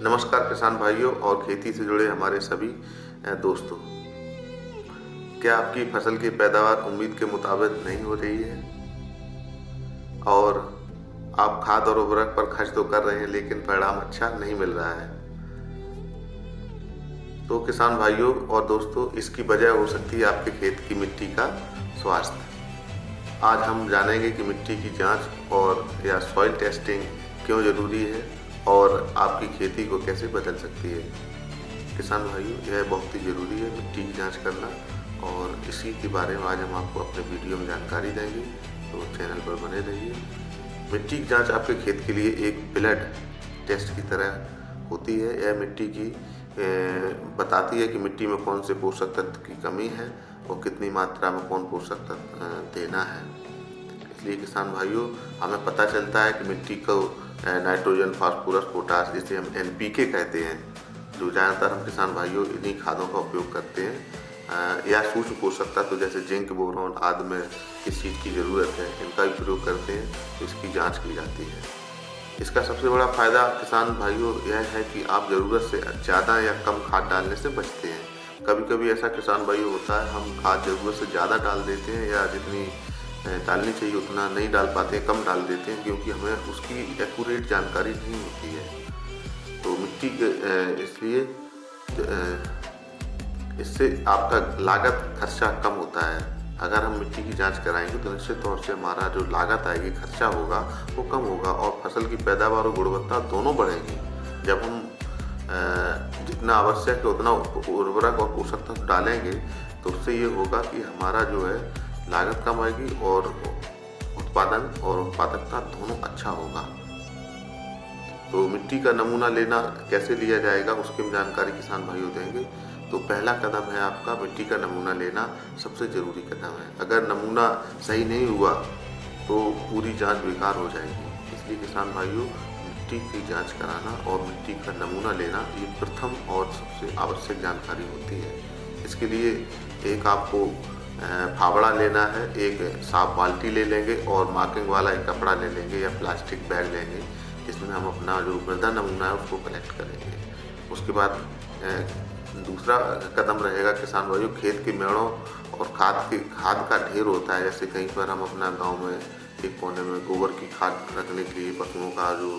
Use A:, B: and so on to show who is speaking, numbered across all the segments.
A: नमस्कार किसान भाइयों और खेती से जुड़े हमारे सभी दोस्तों। क्या आपकी फसल की पैदावार उम्मीद के मुताबिक नहीं हो रही है और आप खाद और उर्वरक पर खर्च तो कर रहे हैं लेकिन परिणाम अच्छा नहीं मिल रहा है? तो किसान भाइयों और दोस्तों, इसकी वजह हो सकती है आपके खेत की मिट्टी का स्वास्थ्य। आज हम जानेंगे कि मिट्टी की जांच और या सॉइल टेस्टिंग क्यों ज़रूरी है और आपकी खेती को कैसे बदल सकती है। किसान भाइयों, यह बहुत ही ज़रूरी है मिट्टी की जांच करना, और इसी के बारे में आज हम आपको अपने वीडियो में जानकारी देंगे, तो चैनल पर बने रहिए। मिट्टी की जांच आपके खेत के लिए एक ब्लड टेस्ट की तरह होती है। यह मिट्टी की बताती है कि मिट्टी में कौन से पोषक तत्व की कमी है और कितनी मात्रा में कौन पोषक तत्व देना है। इसलिए किसान भाइयों, हमें पता चलता है कि मिट्टी को नाइट्रोजन, फास्फोरस, पोटास, जिसे हम NPK कहते हैं, जो ज़्यादातर हम किसान भाइयों इन्हीं खादों का उपयोग करते हैं, या सूक्ष्म पोषक तत्व जैसे जिंक, बोरॉन आदि में किस चीज़ की ज़रूरत है, इनका भी प्रयोग करते हैं, तो इसकी जांच की जाती है। इसका सबसे बड़ा फ़ायदा किसान भाइयों यह है कि आप ज़रूरत से ज़्यादा या कम खाद डालने से बचते हैं। कभी कभी ऐसा किसान भाइयों होता है, हम खाद ज़रूरत से ज़्यादा डाल देते हैं या जितनी डालनी चाहिए उतना नहीं डाल पाते हैं, कम डाल देते हैं, क्योंकि हमें उसकी एक्यूरेट जानकारी नहीं होती है। तो मिट्टी इसलिए इससे आपका लागत खर्चा कम होता है। अगर हम मिट्टी की जांच कराएंगे तो निश्चित तौर से हमारा जो लागत आएगी, खर्चा होगा, वो कम होगा और फसल की पैदावार और गुणवत्ता दोनों बढ़ेगी। जब हम जितना आवश्यक है उतना उर्वरक और पोषक तत्व डालेंगे तो उससे ये होगा कि हमारा जो है लागत कम आएगी और उत्पादन और उत्पादकता दोनों अच्छा होगा। तो मिट्टी का नमूना लेना कैसे लिया जाएगा उसकी हम जानकारी किसान भाइयों देंगे। तो पहला कदम है आपका मिट्टी का नमूना लेना, सबसे ज़रूरी कदम है। अगर नमूना सही नहीं हुआ तो पूरी जांच बेकार हो जाएगी। इसलिए किसान भाइयों, मिट्टी की जांच कराना और मिट्टी का नमूना लेना ये प्रथम और सबसे आवश्यक जानकारी होती है। इसके लिए एक आपको फावड़ा लेना है, एक साफ बाल्टी ले लेंगे और मार्किंग वाला एक कपड़ा ले लेंगे या प्लास्टिक बैग लेंगे, जिसमें हम अपना जो मृदा नमूना है उसको कलेक्ट करेंगे। उसके बाद दूसरा कदम रहेगा किसान भाइयों, खेत के मेड़ों और खाद का ढेर होता है। जैसे कहीं पर हम अपना गांव में एक कोने में गोबर की खाद रखने के लिए पशुओं का जो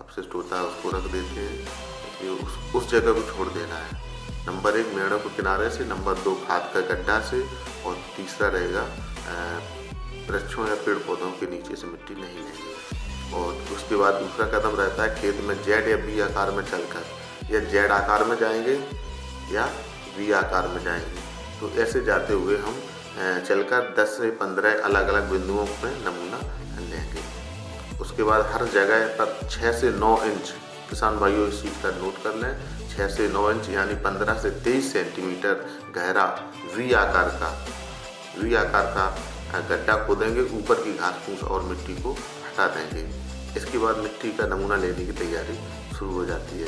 A: अपशिष्ट होता है उसको रख देते हैं, इसलिए उस जगह को छोड़ देना है। नंबर 1 मेड़ों के किनारे से, नंबर 2 खाद का गड्ढा से, और तीसरा रहेगा वृक्षों या पेड़ पौधों के नीचे से मिट्टी नहीं लेंगे। और उसके बाद दूसरा कदम रहता है खेत में Z या V आकार में चलकर, या Z आकार में जाएंगे या V आकार में जाएंगे। तो ऐसे जाते हुए हम चलकर 10 से 15 अलग अलग बिंदुओं में नमूना लेंगे। उसके बाद हर जगह पर 6 से 9 इंच, किसान भाइयों इस चीज़ का नोट कर लें, 6 से 9 इंच यानी 15 से 23 सेंटीमीटर गहरा V आकार का गड्ढा खोदेंगे। ऊपर की घास फूस और मिट्टी को हटा देंगे। इसके बाद मिट्टी का नमूना लेने की तैयारी शुरू हो जाती है।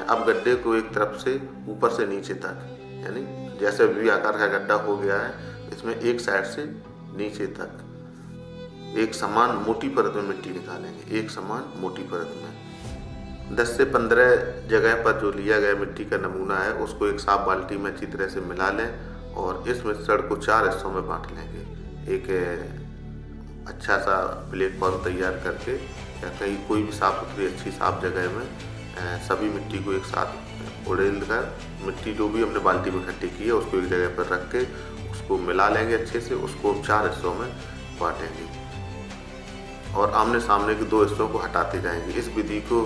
A: अब गड्ढे को एक तरफ से ऊपर से नीचे तक, यानी जैसे V आकार का गड्ढा हो गया है, इसमें एक साइड से नीचे तक एक समान मोटी परत में मिट्टी निकालेंगे, एक समान मोटी परत में। 10 से 15 जगह पर जो लिया गया मिट्टी का नमूना है उसको एक साफ बाल्टी में अच्छी तरह से मिला लें और इस मिश्रण को 4 हिस्सों में बांट लेंगे। एक अच्छा सा प्लेटफॉर्म तैयार करके या कहीं कोई भी साफ सुथरी अच्छी साफ जगह में सभी मिट्टी को एक साथ उड़ेल कर, मिट्टी जो भी हमने बाल्टी में इकट्ठी की है उसको एक जगह पर रख के उसको मिला लेंगे अच्छे से। उसको 4 हिस्सों में बांटेंगे और आमने सामने के 2 हिस्सों को हटाते जाएंगे। इस विधि को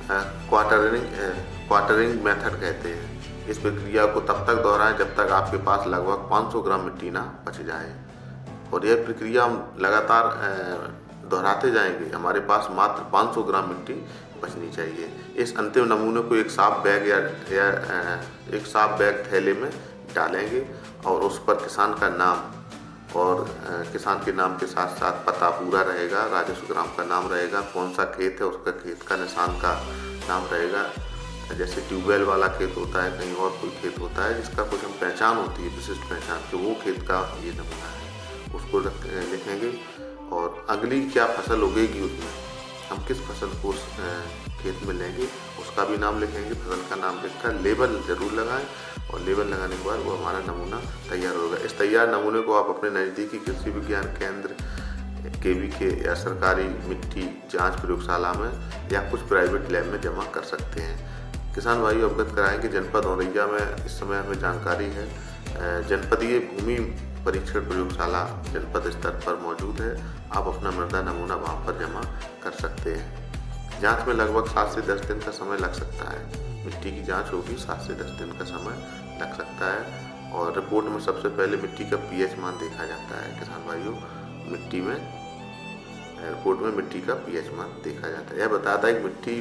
A: क्वार्टरिंग मेथड कहते हैं। इस प्रक्रिया को तब तक दोहराएं जब तक आपके पास लगभग 500 ग्राम मिट्टी ना बच जाए, और यह प्रक्रिया हम लगातार दोहराते जाएंगे। हमारे पास मात्र 500 ग्राम मिट्टी बचनी चाहिए। इस अंतिम नमूने को एक साफ बैग या एक साफ बैग थैले में डालेंगे और उस पर किसान का नाम और किसान के नाम के साथ साथ पता पूरा रहेगा, राजस्व ग्राम का नाम रहेगा, कौन सा खेत है उसका खेत का निशान का नाम रहेगा। जैसे ट्यूबवेल वाला खेत होता है, कहीं और कोई खेत होता है जिसका कुछ हम पहचान होती है, विशिष्ट पहचान, कि वो खेत का ये नमूना है, उसको लिखेंगे। और अगली क्या फसल उगेगी उसमें हम किस फसल को खेत में लेंगे उसका भी नाम लिखेंगे, फसल का नाम लिखकर लेबल ज़रूर लगाएं और लेबल लगाने के बाद वो हमारा नमूना तैयार होगा। इस तैयार नमूने को आप अपने नज़दीकी कृषि विज्ञान केंद्र KVK या सरकारी मिट्टी जांच प्रयोगशाला में या कुछ प्राइवेट लैब में जमा कर सकते हैं। किसान भाइयों अवगत कराएं कि जनपद औरैया में इस समय हमें जानकारी है जनपदीय भूमि परीक्षण प्रयोगशाला जनपद स्तर पर मौजूद है। आप अपना मृदा नमूना वहाँ पर जमा कर सकते हैं। जांच में लगभग 7 से 10 दिन का समय लग सकता है। मिट्टी की जांच होगी, 7 से 10 दिन का समय लग सकता है और रिपोर्ट में सबसे पहले मिट्टी का pH मान देखा जाता है। किसान भाइयों मिट्टी में रिपोर्ट में मिट्टी का pH मान देखा जाता है। यह बताता है कि मिट्टी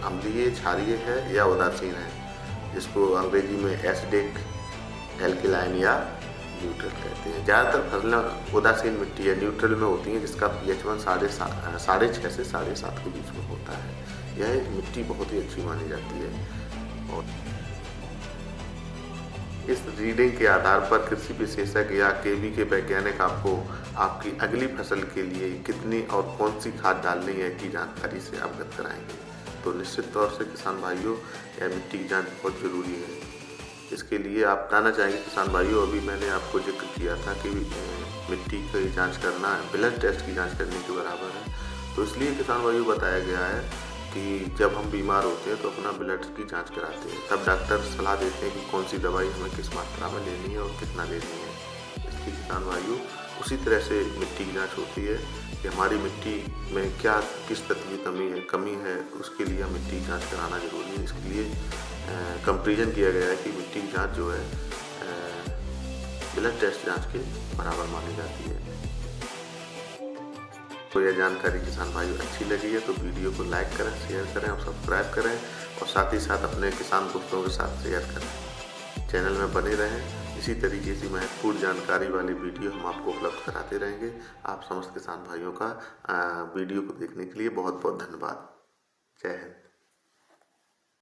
A: अम्लीय, क्षारीय है या उदासीन है, जिसको अंग्रेजी में एसिडिक, एल्कलाइन या न्यूट्रल कहते हैं। ज़्यादातर फसलें उदासीन मिट्टी या न्यूट्रल में होती हैं, जिसका pH मान 6.5 से 7.5 के बीच में होता है। यह मिट्टी बहुत ही अच्छी मानी जाती है और इस रीडिंग के आधार पर कृषि विशेषज्ञ या KVK वैज्ञानिक आपको आपकी अगली फसल के लिए कितनी और कौन सी खाद डालनी है की जानकारी से अवगत कराएंगे। तो निश्चित तौर से किसान भाइयों यह मिट्टी की जांच बहुत ज़रूरी है। इसके लिए आप बताना चाहेंगे किसान भाइयों, अभी मैंने आपको जिक्र किया था कि मिट्टी की जांच करना ब्लड टेस्ट की जांच करने के बराबर है। तो इसलिए किसान भाइयों बताया गया है कि जब हम बीमार होते हैं तो अपना ब्लड की जांच कराते हैं, तब डॉक्टर सलाह देते हैं कि कौन सी दवाई हमें किस मात्रा में लेनी है और कितना लेनी है। इसलिए किसान भाइयों उसी तरह से मिट्टी की जांच होती है कि हमारी मिट्टी में क्या किस तत्व की कमी है, उसके लिए मिट्टी की जांच कराना जरूरी है। इसके लिए कंपैरिजन किया गया है कि मिट्टी की जांच जो है ब्लड टेस्ट जांच के बराबर मानी जाती है। तो यह जानकारी किसान भाइयों अच्छी लगी है तो वीडियो को लाइक करें, शेयर करें और सब्सक्राइब करें और साथ ही साथ अपने किसान दोस्तों के साथ शेयर करें। चैनल में बने रहें। इसी तरीके से महत्वपूर्ण जानकारी वाली वीडियो हम आपको उपलब्ध कराते रहेंगे। आप समस्त किसान भाइयों का वीडियो को देखने के लिए बहुत बहुत धन्यवाद। जय हिंद।